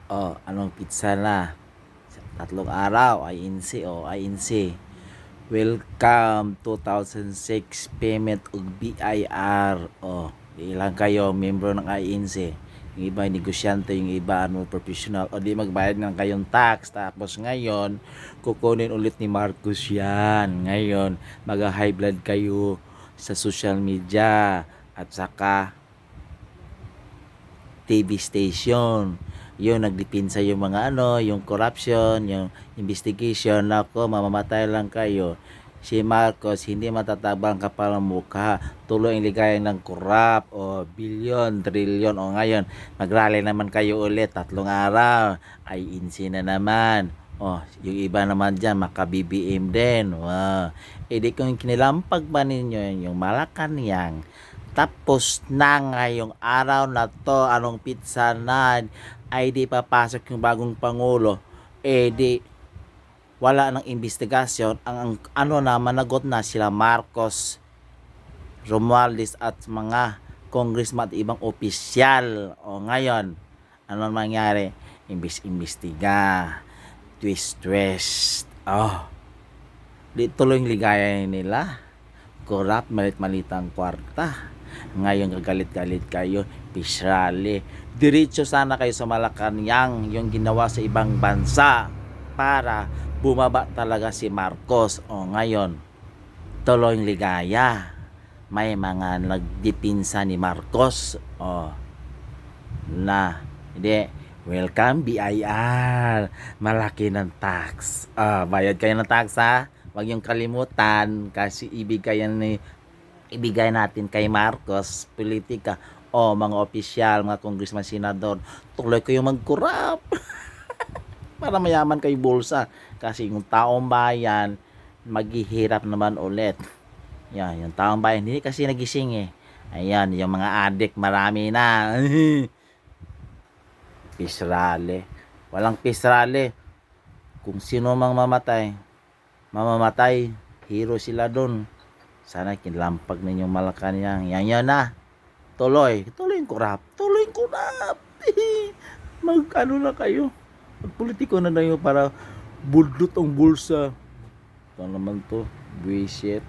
Oh, anong pizza na? Tatlong araw, INC, oh, INC. Welcome 2006 payment ug BIR. Oh, ilang kayo membro ng INC. Yung iba negosyante, yung iba ano professional o di magbayad ng kayong tax. Tapos ngayon, kukunin ulit ni Marcos yan. Ngayon, mag-high blood kayo sa social media at saka TV station. Yun, nagdipinsa yung mga ano, yung corruption, yung investigation. Nako, mamamatay lang kayo. Si Marcos, hindi matatabang kapal ang mukha. Tuloy ang ligayan ng corrupt. O, bilyon, trilyon. O ngayon, magrally naman kayo ulit. 3 araw. Ay, insi na naman. Oh, yung iba naman dyan, maka-BBM din. Wow. E di kung kinilampag ba ninyo yung Malacanang, tapos na ngayong araw na to, anong pizza na, ay di papasok yung bagong Pangulo, eh di wala nang investigasyon. Ang ano na, managot na sila Marcos, Romualdez at mga congressman at ibang opisyal. O ngayon, ano mangyari? Imbestiga, twist. Oh, di tuloy yung ligaya nila. Corrupt, malit-malitang kwarta. Ngayon kagalit-galit kayo, pisrali. Diretso sana kayo sa Malacanang, yung ginawa sa ibang bansa para bumaba talaga si Marcos. O ngayon, tuloy ligaya. May mga nagdipinsa ni Marcos. O, na, hindi, welcome BIR. Malaki ng tax. Bayad kayo ng tax, ha. Huwag yung kalimutan kasi ibigay natin kay Marcos, politika, o mga opisyal, mga congressman, senador, tuloy kayo mag-corrupt para mayaman kayo bulsa. Kasi yung taong bayan, maghihirap naman ulit. Yan, yung taong bayan, hindi kasi nagising eh. Ayan, yung mga adik, marami na. Pisrale. Walang pisrale. Kung sino mang mamamatay, hero sila dun. Sana kinlampag ninyong Malacanang. Yan na. Tuloy yung kurap. Tuloy yung kurap. Mag ano na kayo. Magpolitiko na kayo para budlot ang bulsa. Ito naman to. Buisit.